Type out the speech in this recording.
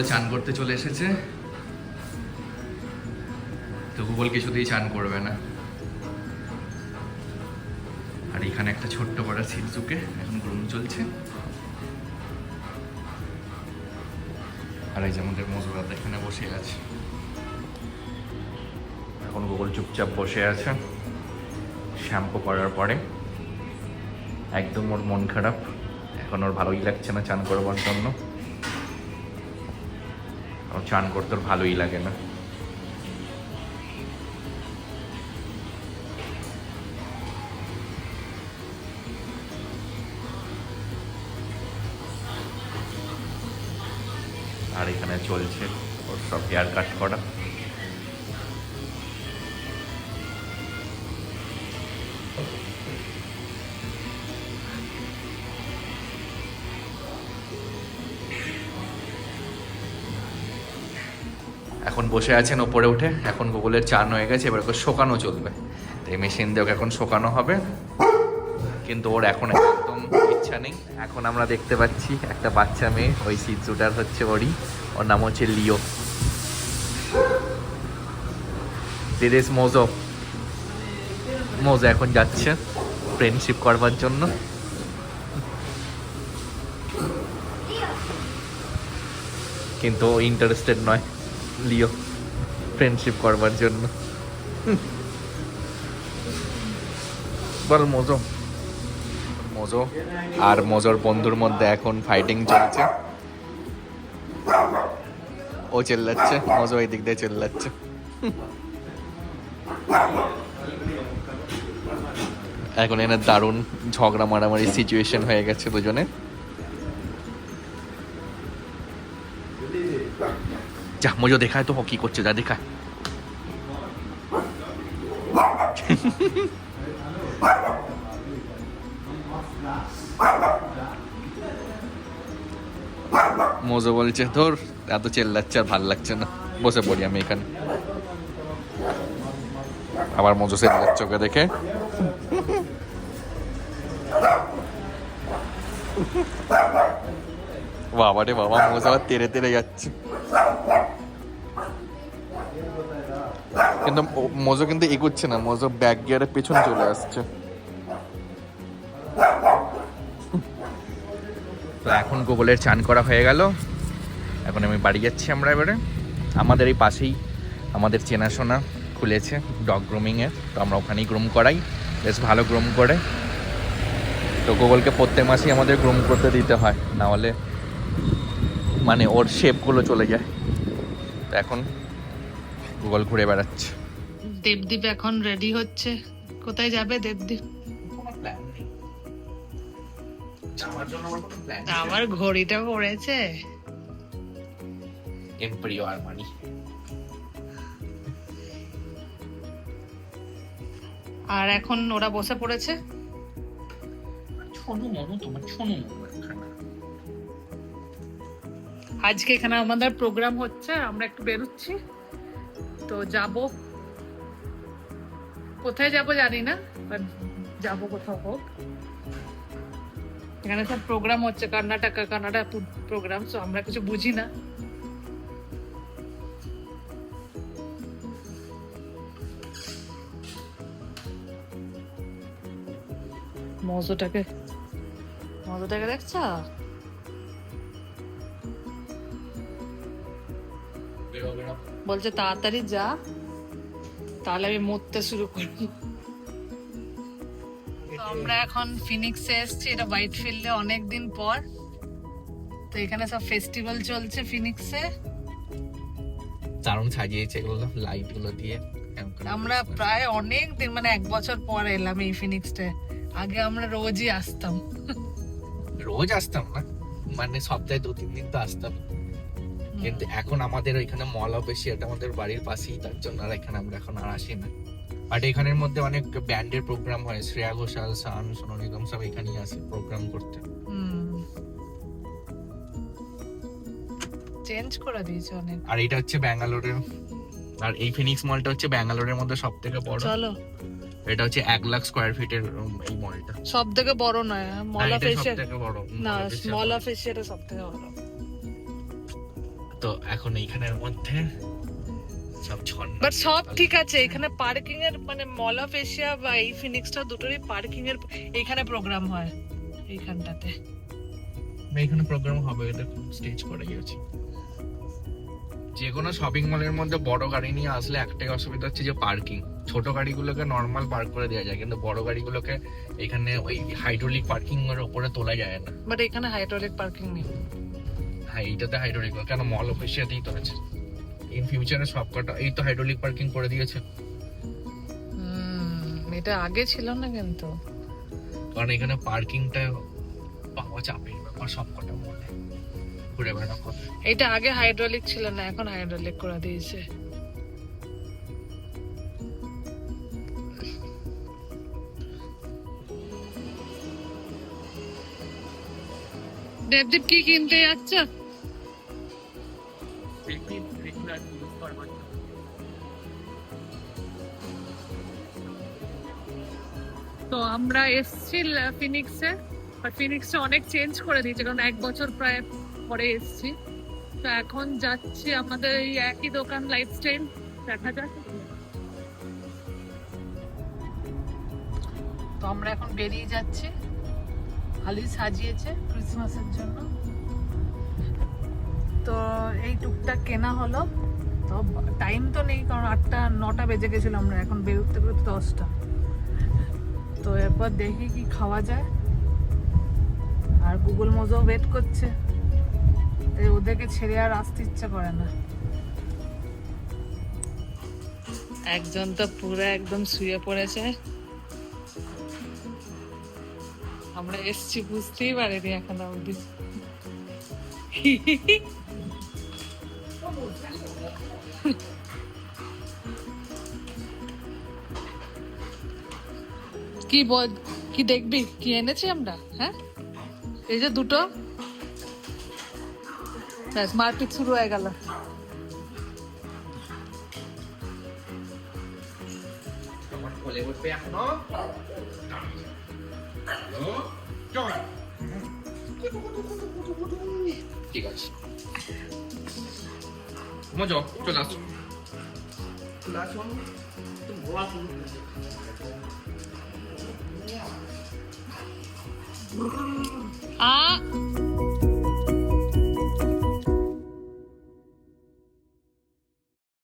Google চান করতে চলে এসেছে, তো গুগল কিছুতেই চান করবে না। আর এখানে একটা ছোট্ট বড় শিশুকে এখন গ্রুম চলছে। আর এই যে আমাদের মজুরাত এখানে বসে আছে। এখন গুগল চুপচাপ বসে আছে শ্যাম্পু করার পরে। একদম ওর মন খারাপ, এখন ওর ভালোই লাগছে না চান করবার জন্য। ওর চান করতে ওর ভালোই লাগে না। আর এখানে চলছে ওর সব হেয়ার কাট করা। এখন বসে আছেন ওপরে উঠে, এখন গুগলের চান হয়ে গেছে, এবার ওকে শোকানো চলবে। তো এই মেশিন দিয়ে ওকে এখন শোকানো হবে, কিন্তু ওর এখন একদম ইচ্ছা নেই। এখন আমরা দেখতে পাচ্ছি একটা বাচ্চা মেয়ে, ওই শিশুটার হচ্ছে ওরই, ওর নাম হচ্ছে Leo. This is Mojo. Mojo এখন যাচ্ছে ফ্রেন্ডশিপ করবার জন্য। কিন্তু ও ইন্টারেস্টেড নয় লিও ফ্রেন্ডশিপ করবার জন্য। বল মোজো। মোজো আর মোজোর বন্ধুর মধ্যে এখন ফাইটিং চলছে। ও চেল্লাচ্ছে, মোজো এই দিক দিয়ে চেল্লাচ্ছে। এখন এনে দারুণ ঝগড়া মারামারি সিচুয়েশন হয়ে গেছে দুজনে। যা মোজো দেখায় তো কি করছে, যা দেখায়। মোজো বলছে ধর এত চেল্লাচ্ছে আর ভাল লাগছে না, বসে পড়ি আমি এখানে। আবার মোজো চেল্লাচ্ছে ওকে দেখে। বাবা রে বাবা, মোজো আবার তেড়ে তেড়ে যাচ্ছে। কিন্তু মোজো কিন্তু এগোচ্ছে না, মোজো ব্যাক গিয়ারের পেছনে চলে আসছে। তো এখন গুগলের চান করা হয়ে গেল, এখন আমি বাড়ি যাচ্ছি। আমরা এবারে আমাদের এই পাশেই আমাদের চেনাশোনা খুলেছে ডগ গ্রুমিংয়ের, তো আমরা ওখানেই গ্রুম করাই, বেশ ভালো গ্রুম করে। তো গুগলকে প্রত্যেক মাসেই আমাদের গ্রুম করতে দিতে হয়, না হলে মানে ওর শেপগুলো চলে যায়। তো এখন গুগল ঘুরে বেড়াচ্ছে। দেবদীপ এখন রেডি হচ্ছে। কোথায় যাবে দেবদীপ? আমার ঘড়িটা পড়েছে এমপেরিও আরমানি। আর এখন ওরা বসে পড়েছে। আজকে এখানে আমাদের প্রোগ্রাম হচ্ছে, আমরা একটু বেরোচ্ছি, তো যাব। কোথায় যাব জানি না, বাট যাবো কোথাও হোক। এখানে সব প্রোগ্রাম হচ্ছে, কানাডা প্রোগ্রাম, তো আমরা কিছু বুঝি না। মজোটাকে দেখছ? বলছে তাড়াতাড়ি যা, তাহলে আমি মরতে শুরু করবো। তো আমরা এখন ফিনিক্সে এসেছি, এটা হোয়াইট ফিল্ডে অনেকদিন পর। তো এখানে সব ফেস্টিভ্যাল চলছে ফিনিক্সে। দারুণ সাজিয়েছে এগুলো লাইট গুলো দিয়ে। আমরা প্রায় অনেক দিন, মানে 1 বছর পর এলাম এই ফিনিক্সে। আগে আমরা রোজই আসতাম। রোজ আসতাম না, মানে সপ্তাহে 2-3 দিন তো আসতাম। কিন্তু এখন আমাদের ওইখানে মল অফ এশিয়াটা আমাদের বাড়ির পাশেই, তার জন্য আর এখানে আমরা এখন আর আসি না। বাট এখানের মধ্যে অনেক ব্যান্ডের প্রোগ্রাম হয়, শ্রেয়া ঘোষাল, শান, সোনু নিগম সব এখানেই আসে প্রোগ্রাম করতে। চেঞ্জ করে দিয়েছে অনেক। আর এটা হচ্ছে ব্যাঙ্গালোরের, আর এই ফিনিক্স মলটা হচ্ছে ব্যাঙ্গালোরের মধ্যে সব থেকে বড়। চলো, এটা হচ্ছে 1 লাখ স্কয়ার ফিটের এই মলটা। সব থেকে বড় নয়, মল অফ এশিয়া সব থেকে বড় না, মল অফ এশিয়াটা সব থেকে বড়। তো এখন এইখানের মধ্যে সব ঝর্ণা। বাট সব ঠিক আছে, এখানে পার্কিং এর মানে মল অফ এশিয়া বা এই ফিনিক্সটা দুটোরই পার্কিং এর এখানে প্রোগ্রাম হয় এইখানটাতে। এইখানে প্রোগ্রাম হবে, এটা স্টেজ করে গিয়েছে। যে কোনো শপিং মলের মধ্যে বড় গাড়ি নিয়ে আসলে একটাই অসুবিধা হচ্ছে যে পার্কিং। ছোট গাড়িগুলোকে নর্মাল পার্ক করে দেওয়া যায়, কিন্তু বড় গাড়িগুলোকে এখানে ওই হাইড্রোলিক পার্কিং এর উপরে তোলা যায় না। বাট এখানে হাইড্রোলিক পার্কিং নেই। হ্যাঁ, এইটাতে হাইড্রোলিক, কেন মল অফ এশিয়াতেই তো আছে। ইন ফিউচারে সবকটা এই তো হাইড্রোলিক পার্কিং করে দিয়েছে। এটা আগে ছিল না কিন্তু, কারণ এখানে পার্কিংটা পাওয়া চাপের ব্যাপার সবকটা মলে ঘুরে বেড়া কথা। এটা আগে হাইড্রোলিক ছিল না, এখন হাইড্রোলিক করে দিয়েছে। দেবদীপ কি কিনতে যাচ্ছ? তো আমরা এসছি ফিনিক্সে, আর ফিনিক্সে অনেক চেঞ্জ করে দিয়েছে, কারণ 1 বছর প্রায় পরে এসছি। তো এখন যাচ্ছি আমাদের এই একই দোকান লাইফস্টাইল, দেখা যাক। তো আমরা এখন বেরিয়ে যাচ্ছি, হালি সাজিয়েছে ক্রিসমাসের জন্য। তো এই টুকটাক কেনা হলো। তো টাইম তো নেই, কারণ 8টা-9টা বেজে গেছিল, আমরা এখন বেরোতে বেরোতে 10টা। তো এরপর দেখি কি খাওয়া যায়। আর গুগল মোজো ওয়েট করছে, ওদেরকে ছেড়ে আর আসতে ইচ্ছা করে না। একজন তো পুরো একদম শুয়ে পড়েছে, আমরা এসছি বুঝতেই পারিনি এখন অবধি। কি বল, কি দেখবি কি এনেছি আমরা? হ্যাঁ, এই যে দুটো, ব্যাস মারপিট শুরু হয়ে গেল। ঠিক আছে, মজা চলে আসো। আ